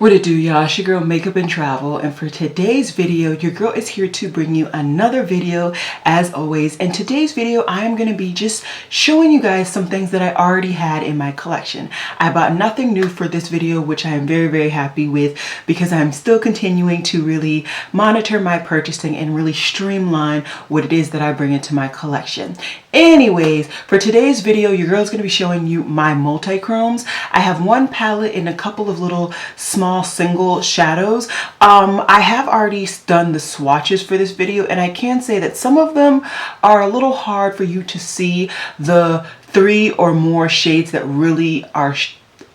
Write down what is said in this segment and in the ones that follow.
What it do, y'all? It's your girl Makeup and Travel, and for today's video your girl is here to bring you another video as always. In today's video I am going to be just showing you guys some things that I already had in my collection. I bought nothing new for this video, which I am very happy with because I'm still continuing to really monitor my purchasing and really streamline what it is that I bring into my collection. Anyways, for today's video your girl is going to be showing you my multi-chromes. I have one palette and a couple of little small single shadows. I have already done the swatches for this video, and I can say that some of them are a little hard for you to see the 3 or more shades that really are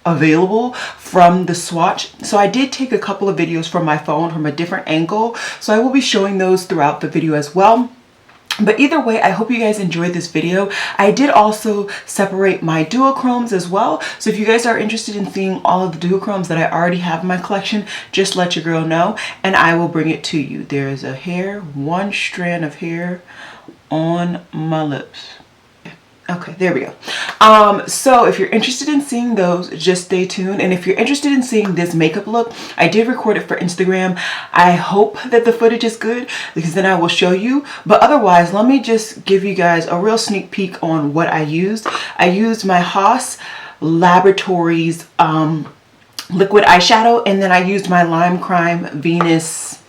available from the swatch. So I did take a couple of videos from my phone from a different angle, so I will be showing those throughout the video as well. But either way, I hope you guys enjoyed this video. I did also separate my duochromes as well. So if you guys are interested in seeing all of the duochromes that I already have in my collection, just let your girl know and I will bring it to you. There is one strand of hair on my lips. Okay, there we go. So if you're interested in seeing those, just stay tuned. And if you're interested in seeing this makeup look, I did record it for Instagram. I hope that the footage is good because then I will show you. But otherwise, let me just give you guys a real sneak peek on what I used. I used my Haas Laboratories liquid eyeshadow, and then I used my Lime Crime Venus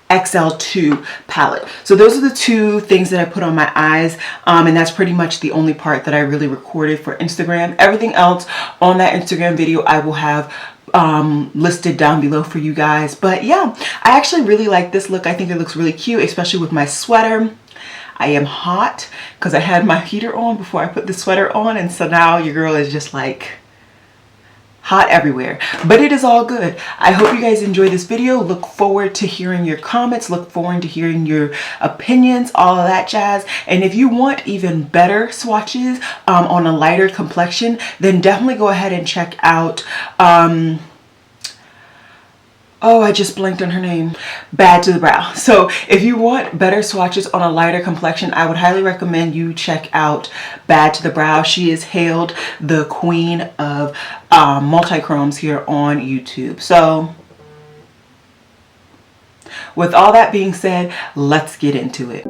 XL2 palette. So those are the two things that I put on my eyes, and that's pretty much the only part that I really recorded for Instagram. Everything else on that Instagram video I will have listed down below for you guys. But yeah, I actually really like this look. I think it looks really cute, especially with my sweater. I am hot because I had my heater on before I put the sweater on, and so now your girl is just like hot everywhere, but it is all good. I hope you guys enjoy this video. Look forward to hearing your comments, look forward to hearing your opinions, all of that jazz. And if you want even better swatches on a lighter complexion, then definitely go ahead and check out oh, I just blanked on her name. Bad to the Brow. So if you want better swatches on a lighter complexion, I would highly recommend you check out Bad to the Brow. She is hailed the queen of multi-chromes here on YouTube. So with all that being said, let's get into it.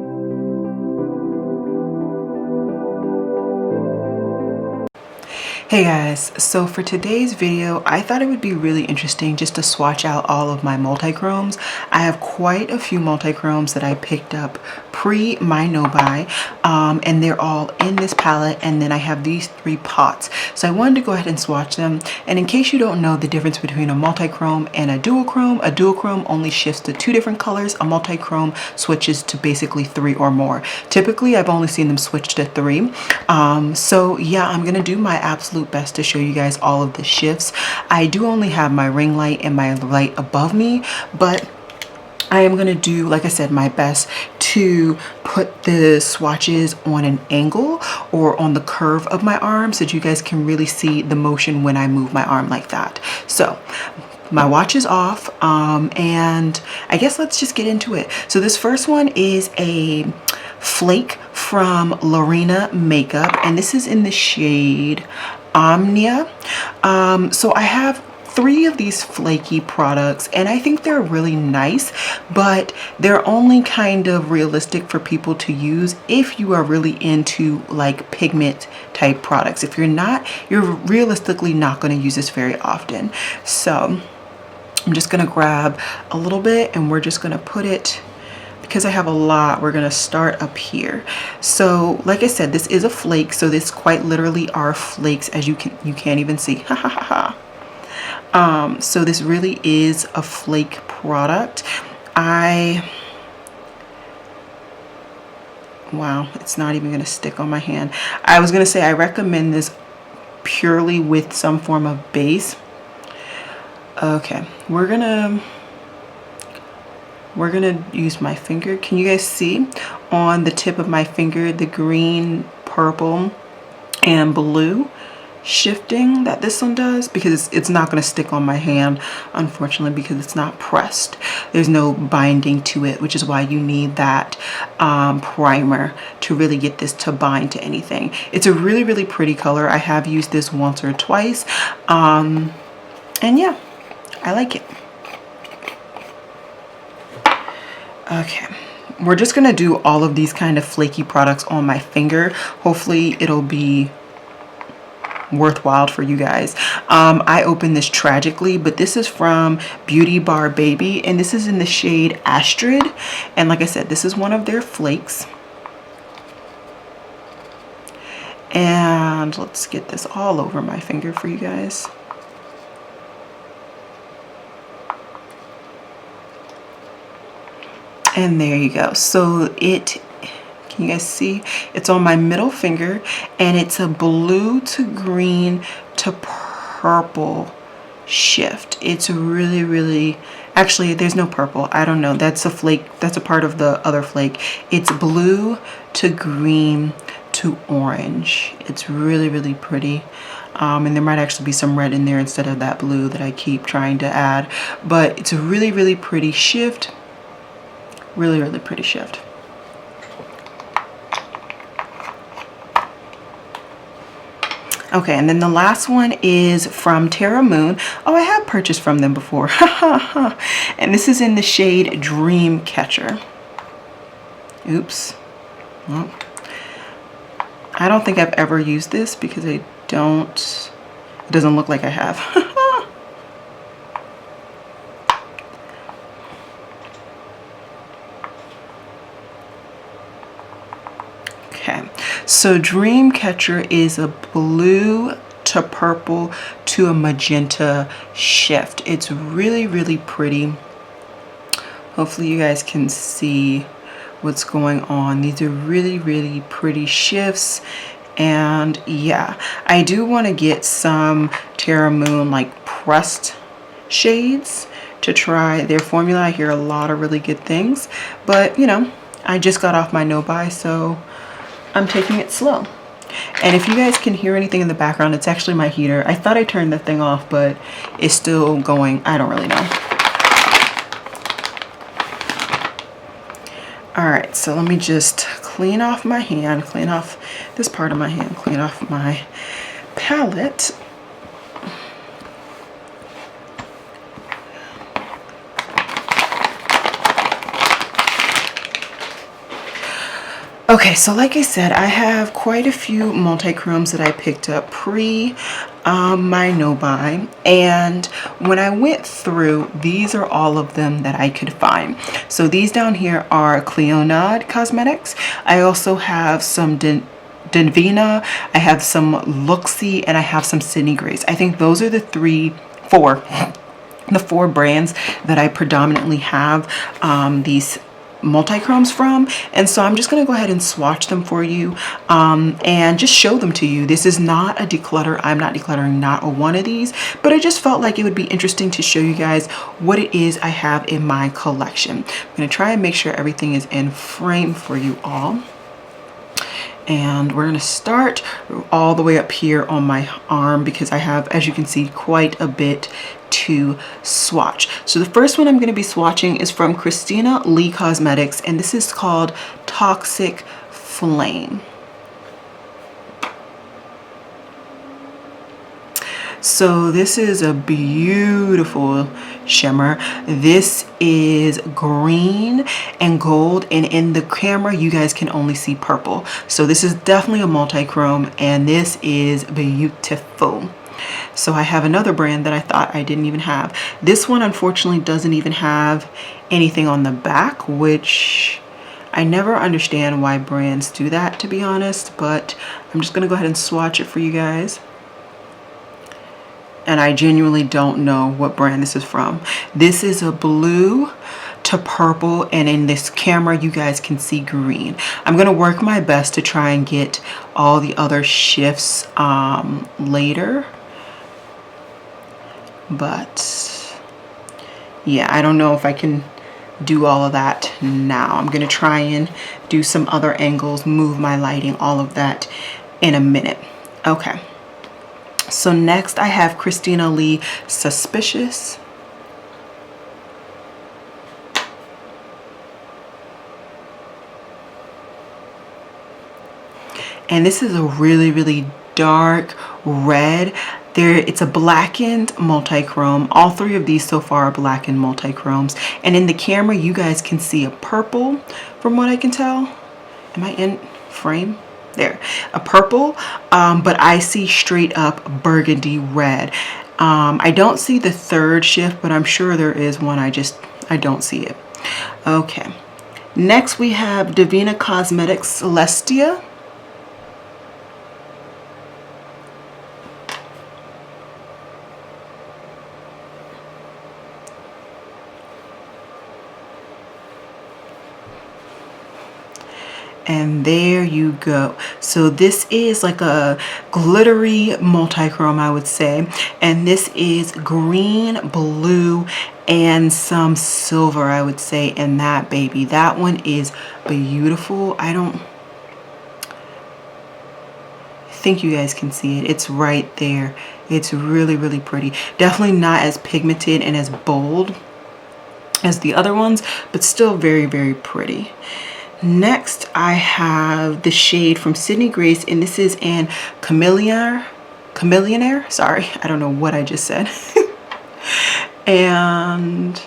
Hey guys, so for today's video, I thought it would be really interesting just to swatch out all of my multi-chromes. I have quite a few multi-chromes that I picked up pre my no-buy, and they're all in this palette, and then I have these 3 pots. So I wanted to go ahead and swatch them. And in case you don't know the difference between a multi-chrome and a duochrome only shifts to 2 different colors. A multi-chrome switches to basically 3 or more. Typically, I've only seen them switch to 3. So yeah, I'm gonna do my absolute best to show you guys all of the shifts. I do only have my ring light and my light above me, but I am going to do, like I said, my best to put the swatches on an angle or on the curve of my arm so that you guys can really see the motion when I move my arm like that. So my watch is off, and I guess let's just get into it. So this first one is a flake from Lorena Makeup, and this is in the shade Omnia. So I have 3 of these flaky products, and I think they're really nice, but they're only kind of realistic for people to use if you are really into like pigment type products. If you're not, you're realistically not going to use this very often. So I'm just going to grab a little bit, and we're just going to put it, because I have a lot, we're gonna start up here. So like I said, this is a flake, so this quite literally are flakes, as you can't even see. Ha ha ha ha. So this really is a flake product. Wow, it's not even gonna stick on my hand. I was gonna say I recommend this purely with some form of base. Okay, we're gonna use my finger. Can you guys see on the tip of my finger the green, purple, and blue shifting that this one does? Because it's not going to stick on my hand, unfortunately, because it's not pressed. There's no binding to it, which is why you need that primer to really get this to bind to anything. It's a really pretty color. I have used this once or twice, and yeah, I like it. Okay, we're just gonna do all of these kind of flaky products on my finger. Hopefully it'll be worthwhile for you guys. I opened this tragically, but this is from Beauty Bar Baby, and this is in the shade Astrid. And like I said, this is one of their flakes. And let's get this all over my finger for you guys. And there you go. So it, can you guys see? It's on my middle finger, and it's a blue to green to purple shift. It's really, really, actually there's no purple. I don't know. That's a flake. That's a part of the other flake. It's blue to green to orange. It's really, really pretty. And there might actually be some red in there instead of that blue that I keep trying to add. But it's a really, really pretty shift. Really, really pretty shift. Okay, and then the last one is from Terra Moon. Oh, I have purchased from them before. And this is in the shade Dream Catcher. Oops. Well, I don't think I've ever used this because it doesn't look like I have. So Dreamcatcher is a blue to purple to a magenta shift. It's really, really pretty. Hopefully you guys can see what's going on. These are really, really pretty shifts. And yeah, I do want to get some Terra Moon like pressed shades to try their formula. I hear a lot of really good things, but you know, I just got off my no buy, so I'm taking it slow. And if you guys can hear anything in the background, it's actually my heater. I thought I turned the thing off, but it's still going. I don't really know. All right, so let me just clean off my hand, clean off this part of my hand, clean off my palette. Okay, so like I said, I have quite a few Multichromes that I picked up pre my no buy, and when I went through, these are all of them that I could find. So these down here are Christina Cosmetics. I also have some Divina, I have some Looksie, and I have some Sydney Grace. I think those are the four brands that I predominantly have these Multichromes from. And so I'm just going to go ahead and swatch them for you and just show them to you. This is not a declutter. I'm not decluttering not a one of these, but I just felt like it would be interesting to show you guys what it is I have in my collection. I'm going to try and make sure everything is in frame for you all. And we're going to start all the way up here on my arm because I have, as you can see, quite a bit to swatch. So the first one I'm going to be swatching is from Christina Lee Cosmetics, and this is called Toxic Flame. So this is a beautiful shimmer. This is green and gold, and in the camera you guys can only see purple. So this is definitely a multi-chrome, and this is beautiful. So I have another brand that I thought I didn't even have. This one unfortunately doesn't even have anything on the back, which I never understand why brands do that, to be honest, but I'm just gonna go ahead and swatch it for you guys. And I genuinely don't know what brand this is from. This is a blue to purple, and in this camera you guys can see green. I'm gonna work my best to try and get all the other shifts later, but yeah, I don't know if I can do all of that now. I'm gonna try and do some other angles, move my lighting, all of that in a minute. Okay. So next I have Christina Lee Suspicious. And this is a really, really dark red. It's a blackened multi-chrome. All three of these so far are blackened multi-chromes. And in the camera, you guys can see a purple from what I can tell. Am I in frame? There, a purple, but I see straight up burgundy red. I don't see the third shift, but I'm sure there is one. I don't see it. Okay. Next we have Divina Cosmetics Celestia. And there you go. So this is like a glittery multi-chrome, I would say. And this is green, blue, and some silver, I would say, in that baby. That one is beautiful. I don't think you guys can see it. It's right there. It's really, really pretty. Definitely not as pigmented and as bold as the other ones, but still very, very pretty. Next, I have the shade from Sydney Grace, and this is in Chameleonaire. Sorry, I don't know what I just said. And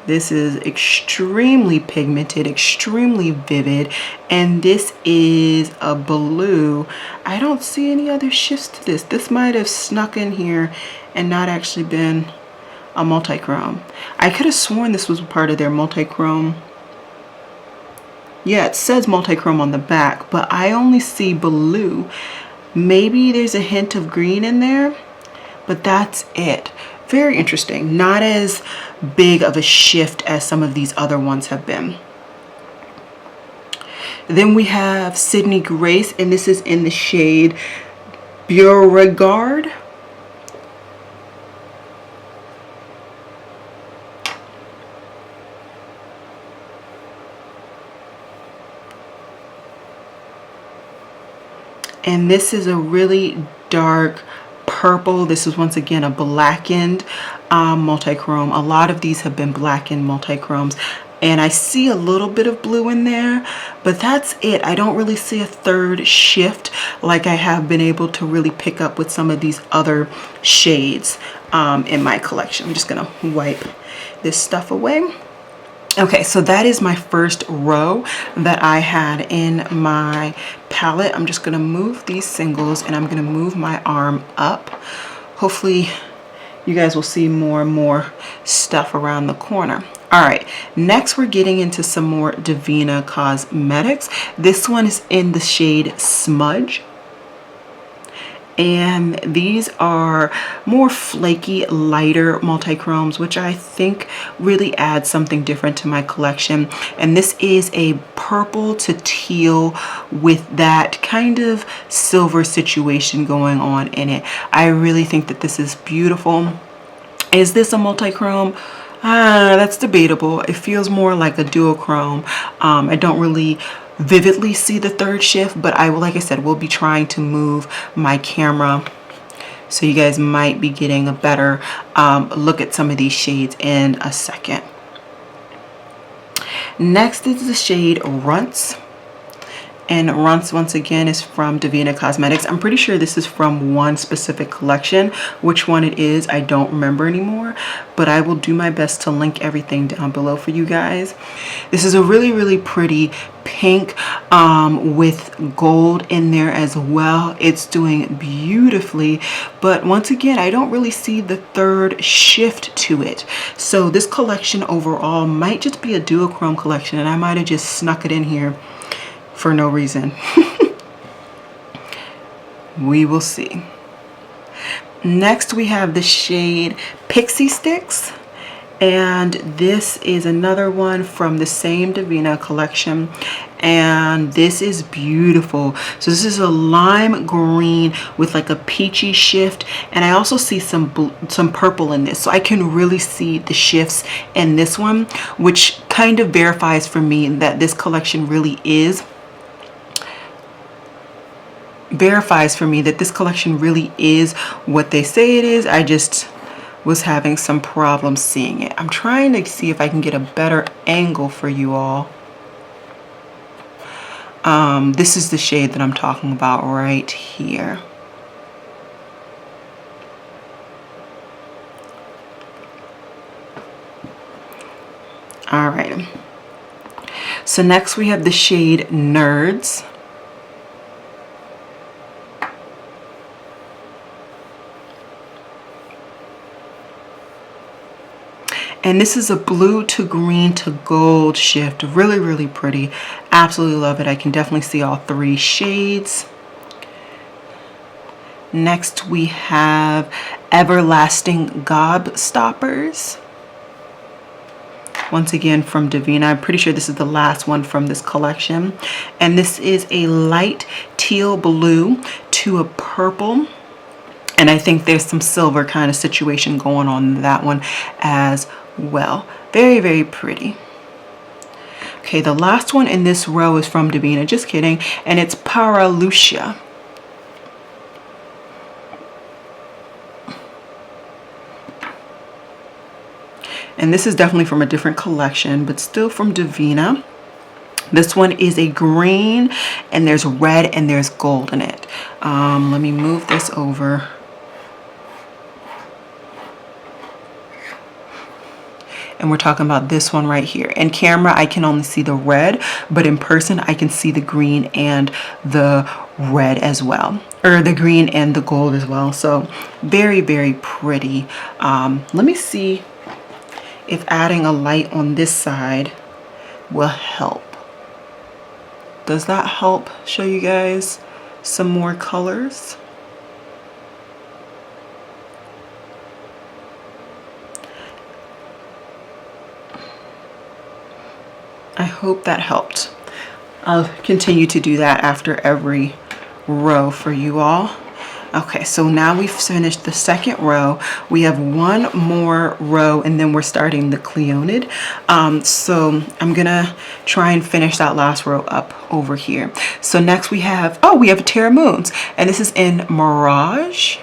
this is extremely pigmented, extremely vivid, and this is a blue. I don't see any other shifts to this. This might have snuck in here and not actually been a multi-chrome. I could have sworn this was part of their multi-chrome. Yeah, it says multi-chrome on the back, but I only see blue. Maybe there's a hint of green in there, but that's it. Very interesting. Not as big of a shift as some of these other ones have been. Then we have Sydney Grace, and this is in the shade Beauregard. And this is a really dark purple. This is once again a blackened multi-chrome. A lot of these have been blackened multi-chromes. And I see a little bit of blue in there, but that's it. I don't really see a third shift like I have been able to really pick up with some of these other shades in my collection. I'm just gonna wipe this stuff away. Okay, so that is my first row that I had in my palette. I'm just gonna move these singles and I'm gonna move my arm up. Hopefully you guys will see more and more stuff around the corner. All right, next we're getting into some more Divina Cosmetics. This one is in the shade Smudge. And these are more flaky, lighter multi-chromes, which I think really adds something different to my collection. And this is a purple to teal with that kind of silver situation going on in it. I really think that this is beautiful. Is this a multi-chrome? That's debatable. It feels more like a duochrome. I don't really vividly see the third shift, but like I said, will be trying to move my camera, so you guys might be getting a better look at some of these shades in a second. Next is the shade Runts. And Runts, once again, is from Divina Cosmetics. I'm pretty sure this is from one specific collection. Which one it is, I don't remember anymore, but I will do my best to link everything down below for you guys. This is a really, really pretty pink with gold in there as well. It's doing beautifully, but once again, I don't really see the third shift to it. So this collection overall might just be a duochrome collection, and I might have just snuck it in here for no reason. We will see. Next we have the shade Pixie Stix, and this is another one from the same Divina collection, and this is beautiful. So this is a lime green with like a peachy shift, and I also see some purple in this, so I can really see the shifts in this one, which kind of verifies for me that this collection really is what they say it is. I just was having some problems seeing it. I'm trying to see if I can get a better angle for you all. This is the shade that I'm talking about right here. All right. So next we have the shade Nerds. And this is a blue to green to gold shift. Really, really pretty. Absolutely love it. I can definitely see all three shades. Next we have Everlasting Gob Stoppers. Once again from Divina. I'm pretty sure this is the last one from this collection. And this is a light teal blue to a purple. And I think there's some silver kind of situation going on in that one as well. Very, very pretty. Okay, the last one in this row is from Divina. Just kidding. And it's Paralucia. And this is definitely from a different collection, but still from Divina. This one is a green, and there's red and there's gold in it. Let me move this over. And we're talking about this one right here. In camera, I can only see the red, but in person, I can see the green and the red as well. Or the green and the gold as well. So very, very pretty. Let me see if adding a light on this side will help. Does that help show you guys some more colors? I hope that helped. I'll continue to do that after every row for you all. Okay, so now we've finished the second row. We have one more row and then we're starting the Cleonid. So I'm gonna try and finish that last row up over here. So next we have, oh, we have Terra Moons, and this is in Mirage.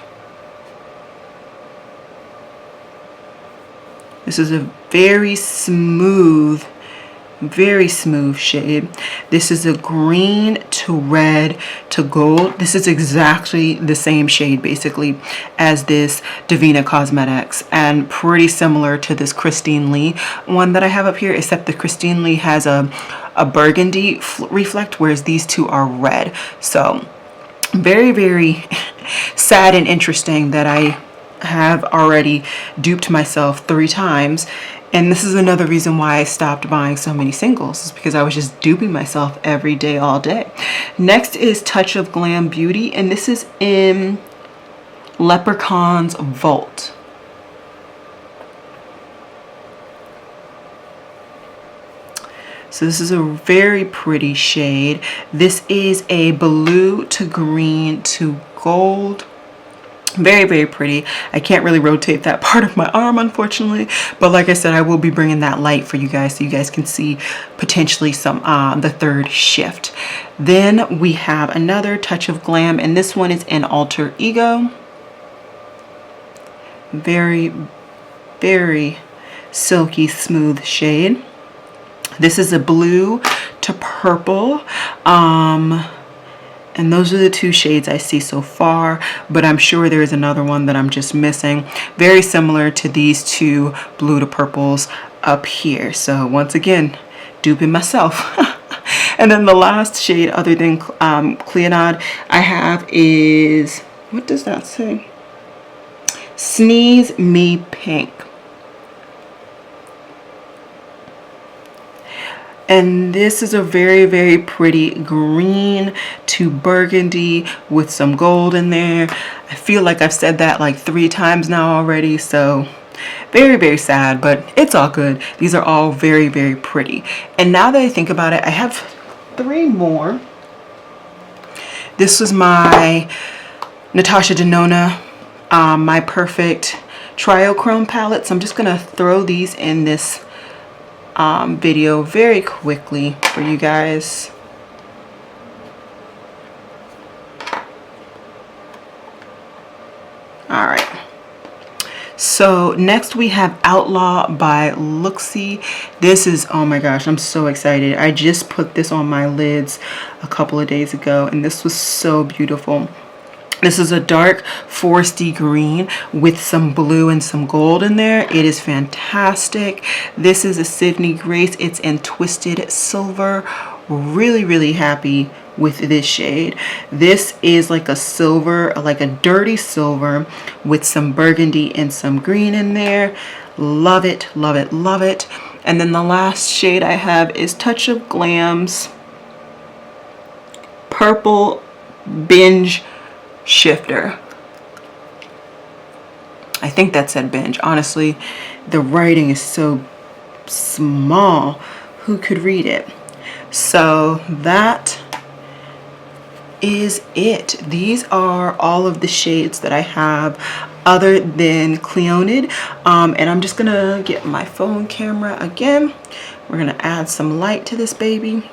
This is a very smooth shade. This is a green to red to gold. This is exactly the same shade basically as this Divina Cosmetics, and pretty similar to this Christina Lee one that I have up here, except the Christina Lee has a burgundy reflect, whereas these two are red. So very, very sad and interesting that I have already duped myself 3 times. And this is another reason why I stopped buying so many singles, is because I was just duping myself every day, all day. Next is Touch of Glam Beauty, and this is in Leprechaun's Vault. So this is a very pretty shade. This is a blue to green to gold. Very, very pretty. I can't really rotate that part of my arm, unfortunately, but like I said, I will be bringing that light for you guys so you guys can see potentially some the third shift. Then we have another Touch of Glam, and this one is in Alter Ego. Very, very silky smooth shade. This is a blue to purple. And those are the 2 shades I see so far, but I'm sure there is another one that I'm just missing. Very similar to these 2 blue to purples up here. So once again, duping myself. And then the last shade other than Cleonid I have is, what does that say? Sneeze Me Pink. And this is a very, very pretty green to burgundy with some gold in there. I feel like I've said that like 3 times now already, so very, very sad, but it's all good. These are all very, very pretty. And now that I think about it, I have 3 more. This was my Natasha Denona, My Perfect Triochrome palette. So I'm just gonna throw these in this video very quickly for you guys. All right, so next we have Outlaw by Looksie. This is, oh my gosh, I'm so excited. I just put this on my lids a couple of days ago, and this was so beautiful. This is a dark foresty green with some blue and some gold in there. It is fantastic. This is a Sydney Grace. It's in Twisted Silver. Really, really happy with this shade. This is like a silver, like a dirty silver with some burgundy and some green in there. Love it, love it, love it. And then the last shade I have is Touch of Glam's Purple Binge Shifter. I think that said binge. Honestly, the writing is so small. Who could read it? So that is it. These are all of the shades that I have other than Cleoned. And I'm just gonna get my phone camera again. We're gonna add some light to this baby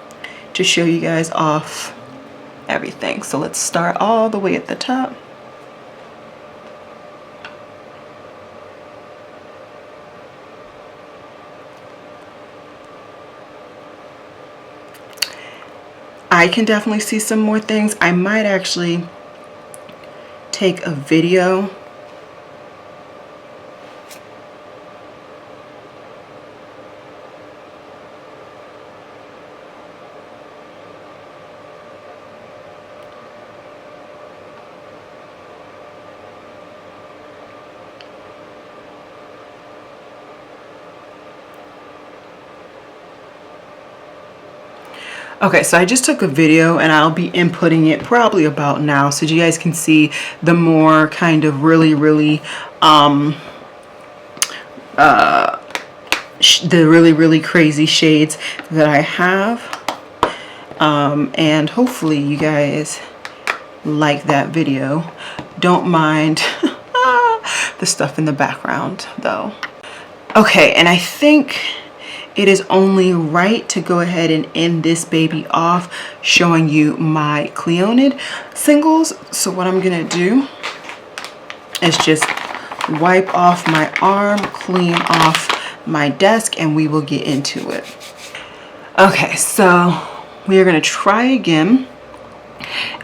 to show you guys off everything. So let's start all the way at the top. I can definitely see some more things. I might actually take a video Okay, so I just took a video and I'll be inputting it probably about now so you guys can see the more kind of really crazy shades that I have. And hopefully you guys like that video. Don't mind the stuff in the background though. Okay, and I think it is only right to go ahead and end this baby off showing you my Cleoned singles. So what I'm gonna do is just wipe off my arm, clean off my desk, and we will get into it. Okay, so we are gonna try again,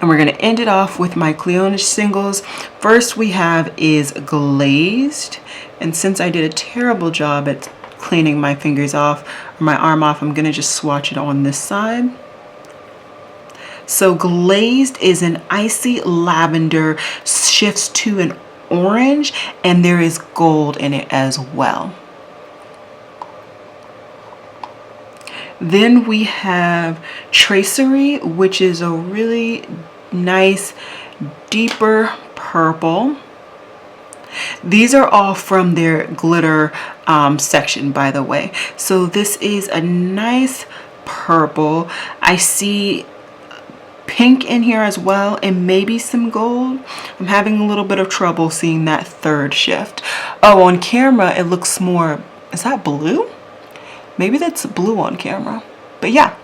and we're gonna end it off with my Cleoned singles. First we have is Glazed, and since I did a terrible job at cleaning my fingers off, or my arm off, I'm gonna just swatch it on this side. So Glazed is an icy lavender, shifts to an orange, and there is gold in it as well. Then we have Tracery, which is a really nice deeper purple. These are all from their glitter section, by the way. So this is a nice purple. I see pink in here as well, and maybe some gold. I'm having a little bit of trouble seeing that third shift. Oh, on camera it looks more, is that blue? Maybe that's blue on camera. But yeah,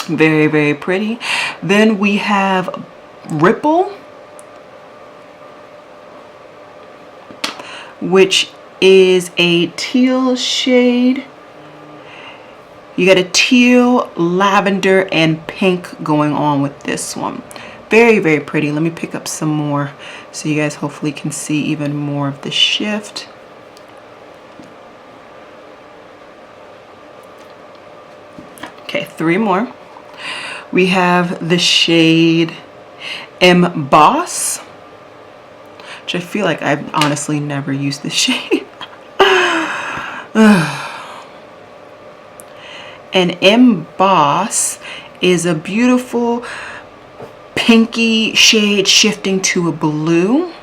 very, very pretty. Then we have Ripple, which is a teal shade. You got a teal, lavender, and pink going on with this one. Very, very pretty. Let me pick up some more so you guys hopefully can see even more of the shift. Okay, 3 more. We have the shade Emboss, which I feel like I've honestly never used this shade. And Emboss is a beautiful pinky shade shifting to a blue.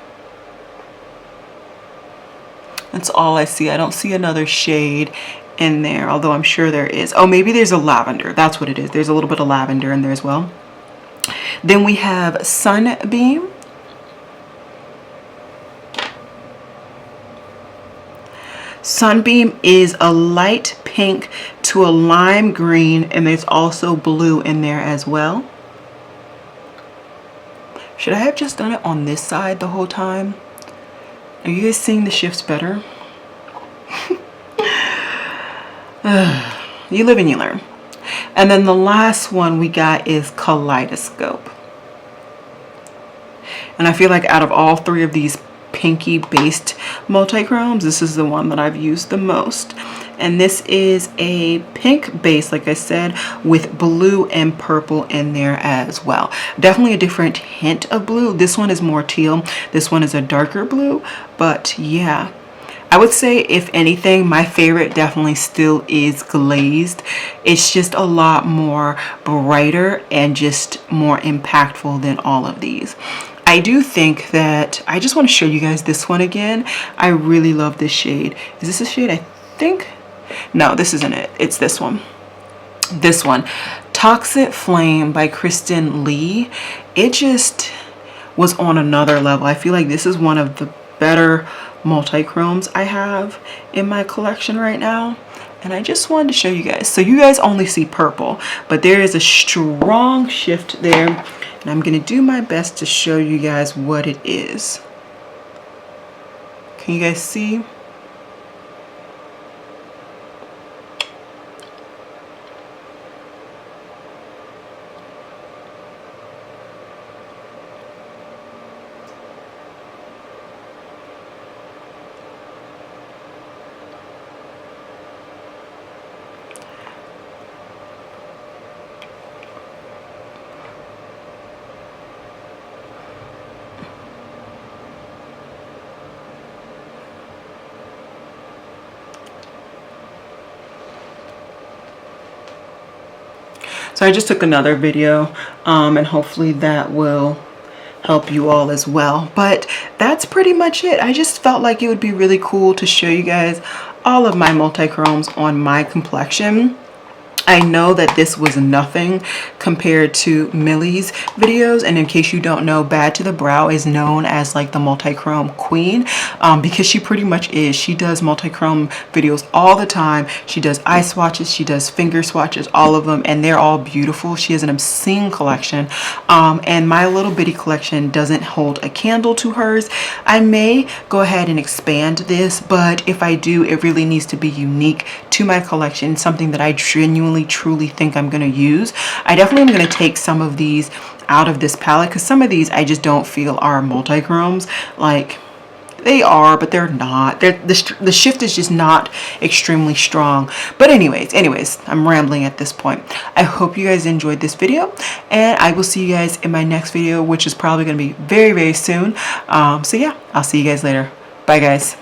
That's all I see. I don't see another shade in there, although I'm sure there is. Oh, maybe there's a lavender. That's what it is. There's a little bit of lavender in there as well. Then we have Sunbeam. Sunbeam is a light pink to a lime green, and there's also blue in there as well. Should I have just done it on this side the whole time? Are you guys seeing the shifts better? You live and you learn. And then the last one we got is Kaleidoscope. And I feel like out of all three of these pinky based multichromes, this is the one that I've used the most. And this is a pink base, like I said, with blue and purple in there as well. Definitely a different hint of blue. This one is more teal. This one is a darker blue. But yeah, I would say, if anything, my favorite definitely still is Glazed. It's just a lot more brighter and just more impactful than all of these. I do think that, I just want to show you guys this one again. I really love this shade. Is this a shade? I think. No, this isn't it. It's this one. This one. Toxic Flame by Kristen Lee. It just was on another level. I feel like this is one of the better multichromes I have in my collection right now. And I just wanted to show you guys. So you guys only see purple, but there is a strong shift there. And I'm going to do my best to show you guys what it is. Can you guys see? So I just took another video and hopefully that will help you all as well. But that's pretty much it. I just felt like it would be really cool to show you guys all of my multichromes on my complexion. I know that this was nothing compared to Millie's videos, and in case you don't know, Bad to the Brow is known as like the multichrome queen because she pretty much is. She does multichrome videos all the time. She does eye swatches, she does finger swatches, all of them, and they're all beautiful. She has an obscene collection, and my little bitty collection doesn't hold a candle to hers. I may go ahead and expand this, but if I do, it really needs to be unique to my collection, something that I genuinely truly think I'm going to use. I definitely am going to take some of these out of this palette because some of these I just don't feel are multichromes. Like, they are, but they're not. The shift is just not extremely strong. But anyways, I'm rambling at this point. I hope you guys enjoyed this video, and I will see you guys in my next video, which is probably going to be very, very soon. So yeah, I'll see you guys later. Bye, guys.